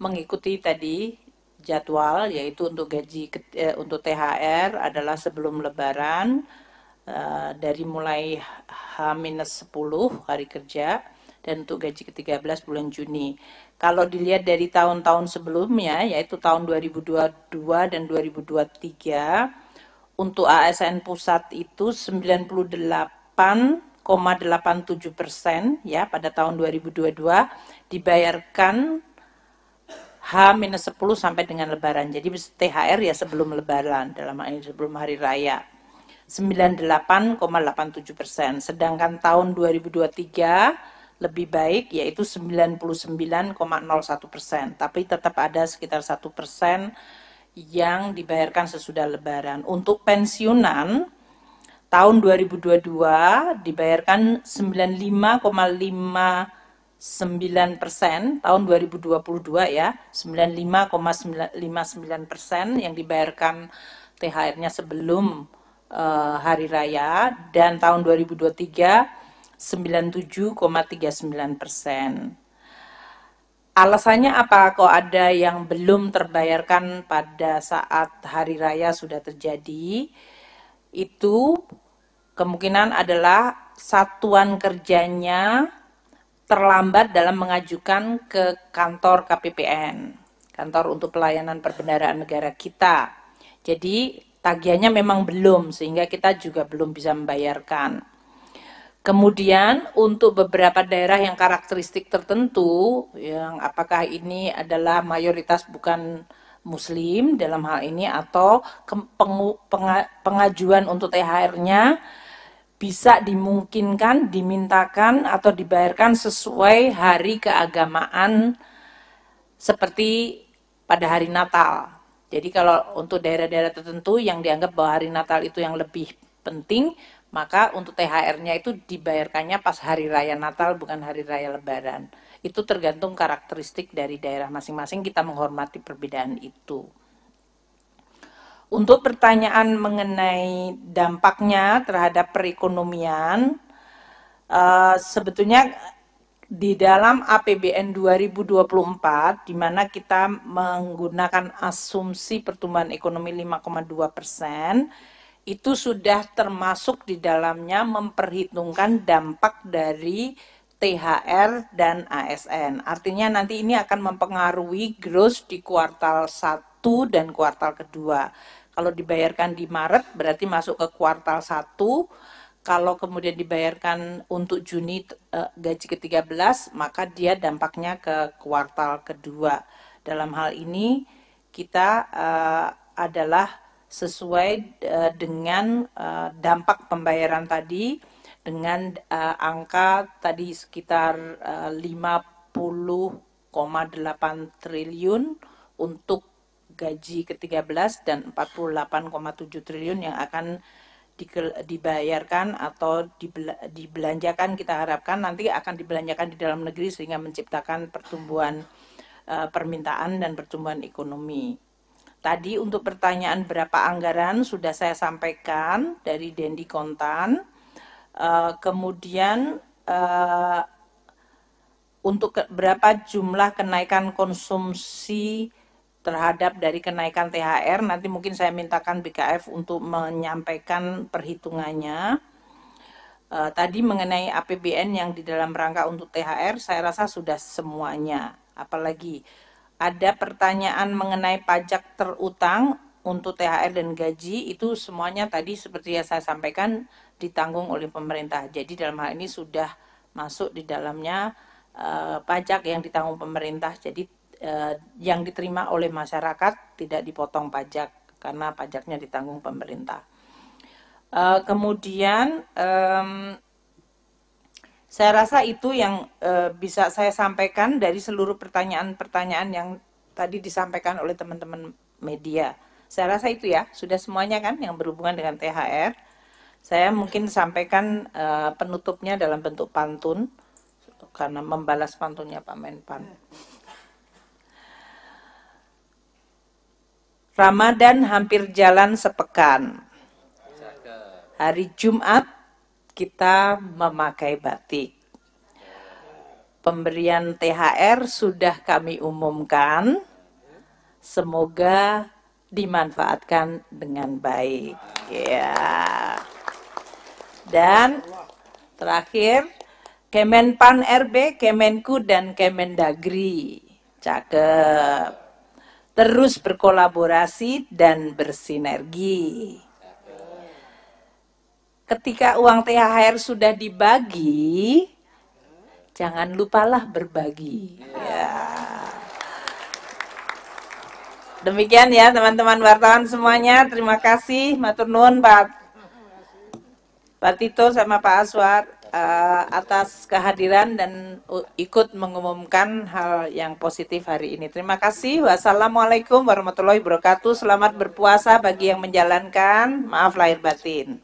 mengikuti tadi jadwal, yaitu untuk gaji untuk THR adalah sebelum Lebaran, dari mulai H-10 hari kerja, dan untuk gaji ke-13 bulan Juni. Kalau dilihat dari tahun-tahun sebelumnya, yaitu tahun 2022 dan 2023, untuk ASN pusat itu 98,87% ya pada tahun 2022 dibayarkan H-10 sampai dengan Lebaran. Jadi THR ya sebelum Lebaran, dalam hal ini sebelum Hari Raya. 98,87%. Sedangkan tahun 2023 lebih baik, yaitu 99,01%. Tapi tetap ada sekitar 1% yang dibayarkan sesudah Lebaran. Untuk pensiunan, tahun 2022 dibayarkan 95,59%, tahun 2022 ya, 95,59% yang dibayarkan THR-nya sebelum Hari Raya, dan tahun 2023 97,39%. Alasannya apa kok ada yang belum terbayarkan pada saat Hari Raya sudah terjadi? Itu kemungkinan adalah satuan kerjanya terlambat dalam mengajukan ke kantor KPPN, Kantor untuk Pelayanan Perbendaharaan Negara kita. Jadi tagihannya memang belum, sehingga kita juga belum bisa membayarkan. Kemudian untuk beberapa daerah yang karakteristik tertentu, yang apakah ini adalah mayoritas bukan Muslim dalam hal ini, atau pengajuan untuk THR-nya bisa dimungkinkan, dimintakan, atau dibayarkan sesuai hari keagamaan seperti pada hari Natal. Jadi kalau untuk daerah-daerah tertentu yang dianggap bahwa hari Natal itu yang lebih penting, maka untuk THR-nya itu dibayarkannya pas hari raya Natal, bukan hari raya Lebaran. Itu tergantung karakteristik dari daerah masing-masing, kita menghormati perbedaan itu. Untuk pertanyaan mengenai dampaknya terhadap perekonomian, sebetulnya di dalam APBN 2024, di mana kita menggunakan asumsi pertumbuhan ekonomi 5,2%, itu sudah termasuk di dalamnya memperhitungkan dampak dari THR dan ASN. Artinya nanti ini akan mempengaruhi gross di kuartal 1 dan kuartal kedua. Kalau dibayarkan di Maret berarti masuk ke kuartal 1. Kalau kemudian dibayarkan untuk Juni gaji ke-13, maka dia dampaknya ke kuartal kedua. Dalam hal ini kita adalah sesuai dengan dampak pembayaran tadi, dengan angka tadi sekitar 50,8 triliun untuk gaji ke-13 dan 48,7 triliun yang akan dibayarkan atau dibelanjakan, kita harapkan nanti akan dibelanjakan di dalam negeri sehingga menciptakan pertumbuhan permintaan dan pertumbuhan ekonomi. Tadi untuk pertanyaan berapa anggaran sudah saya sampaikan dari Dendi Kontan. Kemudian untuk berapa jumlah kenaikan konsumsi terhadap dari kenaikan THR, nanti mungkin saya mintakan BKF untuk menyampaikan perhitungannya. Tadi mengenai APBN yang di dalam rangka untuk THR, saya rasa sudah semuanya. Apalagi ada pertanyaan mengenai pajak terutang untuk THR dan gaji, itu semuanya tadi seperti yang saya sampaikan ditanggung oleh pemerintah. Jadi dalam hal ini sudah masuk di dalamnya pajak yang ditanggung pemerintah. Jadi yang diterima oleh masyarakat tidak dipotong pajak karena pajaknya ditanggung pemerintah. Kemudian saya rasa itu yang bisa saya sampaikan dari seluruh pertanyaan-pertanyaan yang tadi disampaikan oleh teman-teman media. Saya rasa itu ya, sudah semuanya kan yang berhubungan dengan THR. Saya mungkin sampaikan penutupnya dalam bentuk pantun karena membalas pantunnya Pak Menpan. Ramadan hampir jalan sepekan. Hari Jumat kita memakai batik. Pemberian THR sudah kami umumkan. Semoga dimanfaatkan dengan baik. Ya. Dan terakhir, Kemenpan RB, Kemenku dan Kemendagri. Cakep. Terus berkolaborasi dan bersinergi. Ketika uang THR sudah dibagi, jangan lupalah berbagi. Ya. Demikian ya teman-teman wartawan semuanya. Terima kasih, matur nuwun Pak Tito sama Pak Aswar atas kehadiran dan ikut mengumumkan hal yang positif hari ini. Terima kasih. Wassalamualaikum warahmatullahi wabarakatuh. Selamat berpuasa bagi yang menjalankan. Maaf lahir batin.